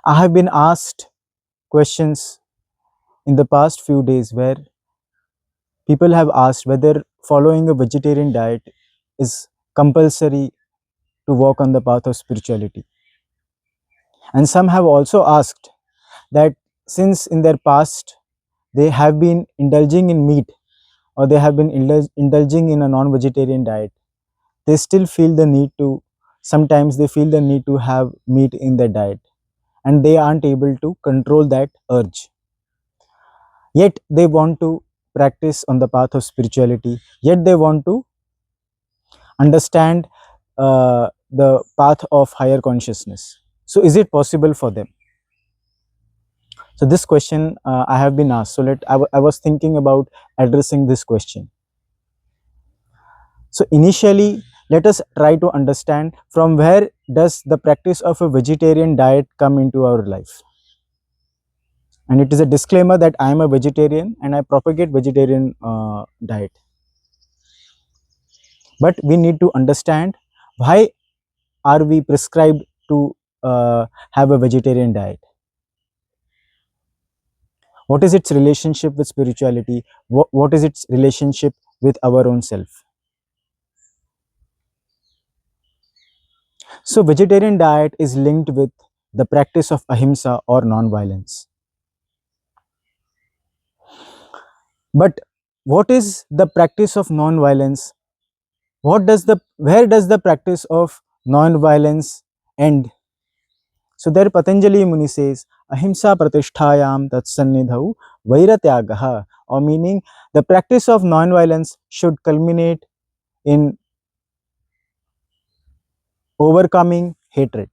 I have been asked questions in the past few days where people have asked whether following a vegetarian diet is compulsory to walk on the path of spirituality. And some have also asked that since in their past they have been indulging in meat, or they have been indulging in a non-vegetarian diet, they still feel the need to, sometimes they feel the need to have meat in their diet, and they aren't able to control that urge. Yet they want to practice on the path of spirituality, yet they want to understand the path of higher consciousness. So is it possible for them? So this question I have been asked. So I was thinking about addressing this question. So initially, let us try to understand from where does the practice of a vegetarian diet come into our life. And it is a disclaimer that I am a vegetarian and I propagate vegetarian diet. But we need to understand why are we prescribed to have a vegetarian diet. What is its relationship with spirituality? What is its relationship with our own self? So vegetarian diet is linked with the practice of ahimsa or non-violence. But what is the practice of non-violence? Where does the practice of non-violence end? So there Patanjali Muni says, ahimsa pratisthayam tatsannidhau vairatyagaha, or meaning the practice of non-violence should culminate in overcoming hatred.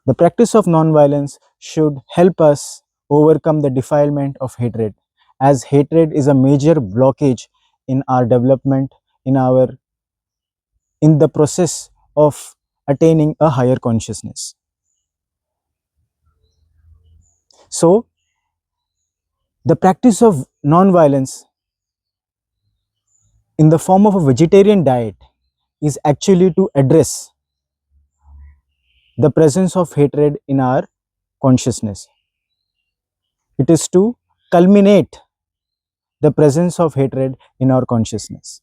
The practice of non-violence should help us overcome the defilement of hatred, as hatred is a major blockage in our development, in the process of attaining a higher consciousness. So the practice of non-violence in the form of a vegetarian diet is actually to address the presence of hatred in our consciousness. It is to culminate the presence of hatred in our consciousness.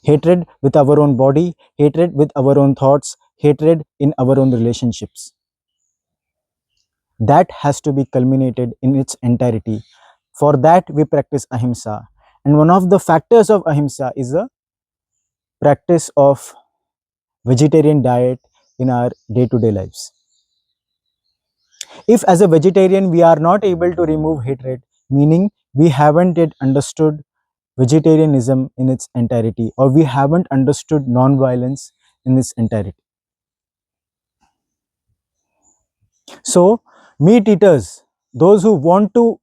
Hatred with our own body, hatred with our own thoughts, hatred in our own relationships. That has to be culminated in its entirety. For that, we practice ahimsa. And one of the factors of ahimsa is the practice of vegetarian diet in our day-to-day lives. If as a vegetarian we are not able to remove hatred, meaning we haven't yet understood vegetarianism in its entirety, or we haven't understood non-violence in its entirety. So meat eaters, those who want to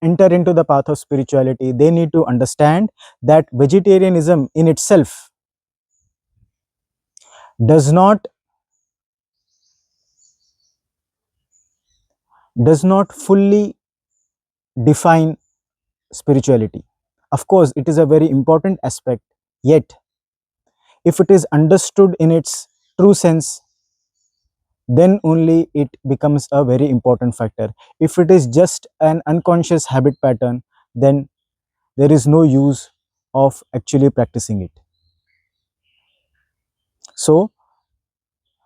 enter into the path of spirituality, they need to understand that vegetarianism in itself does not fully define spirituality. Of course, it is a very important aspect, yet if it is understood in its true sense, then only it becomes a very important factor. If it is just an unconscious habit pattern, then there is no use of actually practicing it. So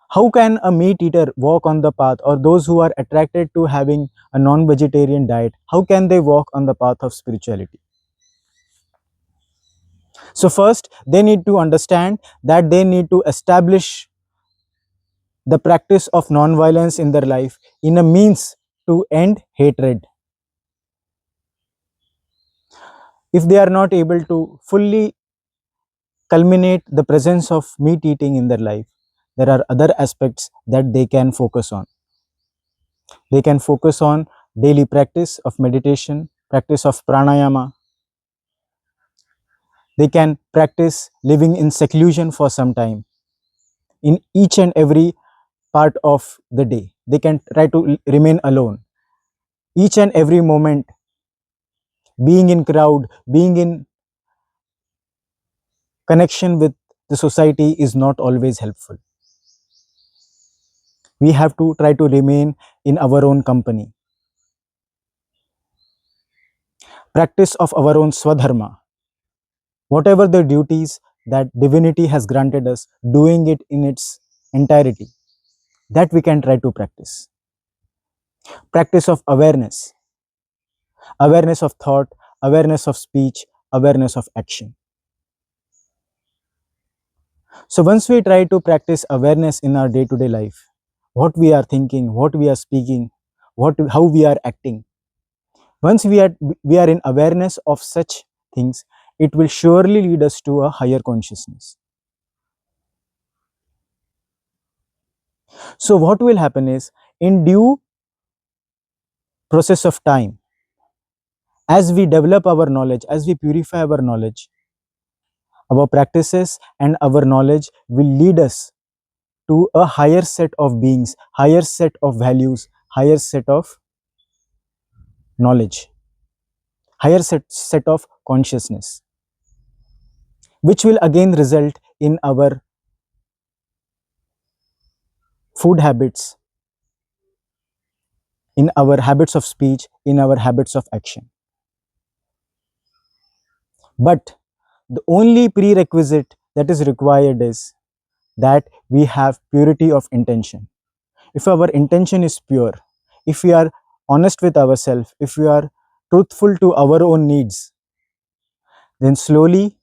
how can a meat eater walk on the path, or those who are attracted to having a non-vegetarian diet, how can they walk on the path of spirituality? So first, they need to understand that they need to establish the practice of non-violence in their life in a means to end hatred. If they are not able to fully culminate the presence of meat eating in their life, there are other aspects that they can focus on. They can focus on daily practice of meditation, practice of pranayama. They can practice living in seclusion for some time in each and every part of the day. They can try to remain alone each and every moment. Being in crowd, being in connection with the society is not always helpful. We have to try to remain in our own company. Practice of our own swadharma. Whatever the duties that divinity has granted us, doing it in its entirety, that we can try to practice. Practice of awareness, awareness of thought, awareness of speech, awareness of action. So once we try to practice awareness in our day-to-day life, what we are thinking, what we are speaking, how we are acting, once we are in awareness of such things, it will surely lead us to a higher consciousness. So what will happen is, in due process of time, as we develop our knowledge, as we purify our knowledge, our practices and our knowledge will lead us to a higher set of beings, higher set of values, higher set of knowledge, higher set of consciousness, which will again result in our food habits, in our habits of speech, in our habits of action. But the only prerequisite that is required is that we have purity of intention. If our intention is pure, if we are honest with ourselves, if we are truthful to our own needs, then slowly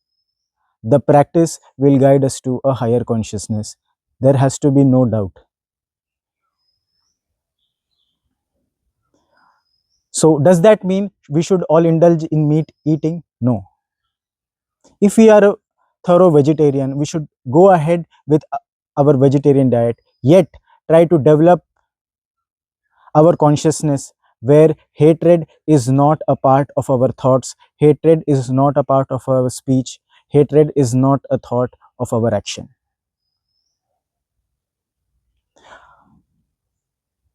the practice will guide us to a higher consciousness. There has to be no doubt. So, does that mean we should all indulge in meat eating? No. If we are a thorough vegetarian, we should go ahead with our vegetarian diet, yet try to develop our consciousness where hatred is not a part of our thoughts, hatred is not a part of our speech, hatred is not a thought of our action.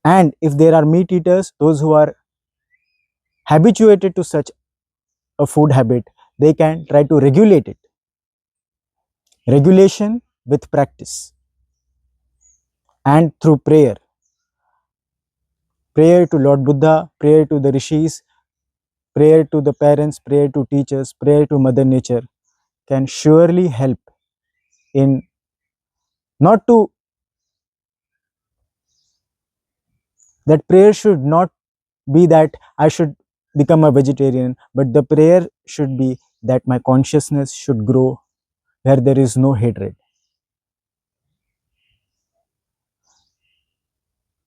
And if there are meat eaters, those who are habituated to such a food habit, they can try to regulate it. Regulation with practice and through prayer. Prayer to Lord Buddha, prayer to the rishis, prayer to the parents, prayer to teachers, prayer to Mother Nature can surely help in not to, that prayer should not be that I should become a vegetarian, but the prayer should be that my consciousness should grow where there is no hatred,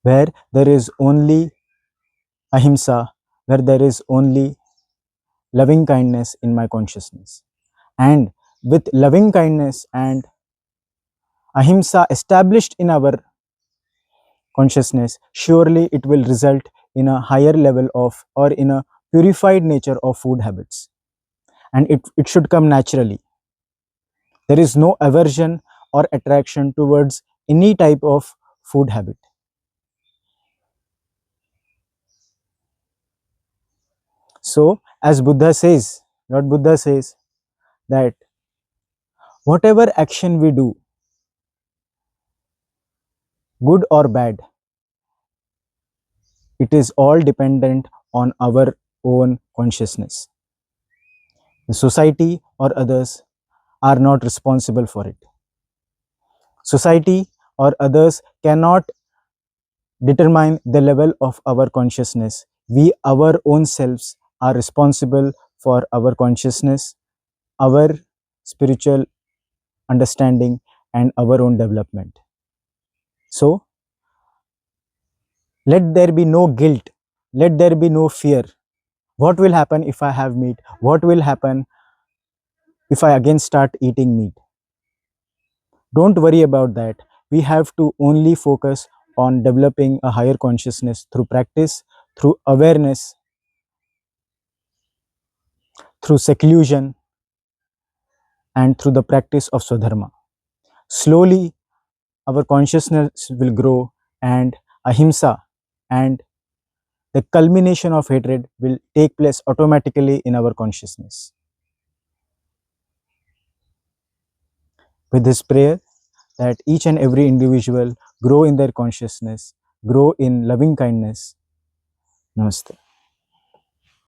where there is only ahimsa, where there is only loving kindness in my consciousness. And with loving kindness and ahimsa established in our consciousness, surely it will result in a higher level of, or in a purified nature of food habits. And it should come naturally. There is no aversion or attraction towards any type of food habit. So, as Buddha says, Lord Buddha says that whatever action we do, good or bad, it is all dependent on our own consciousness. The society or others are not responsible for it. Society or others cannot determine the level of our consciousness. We, our own selves, are responsible for our consciousness, our spiritual understanding, and our own development. So, let there be no guilt, let there be no fear. What will happen if I have meat? What will happen if I again start eating meat? Don't worry about that. We have to only focus on developing a higher consciousness through practice, through awareness, through seclusion, and through the practice of Swadharma. Slowly, our consciousness will grow, and ahimsa and the culmination of hatred will take place automatically in our consciousness. With this prayer, that each and every individual grow in their consciousness, grow in loving kindness. Namaste.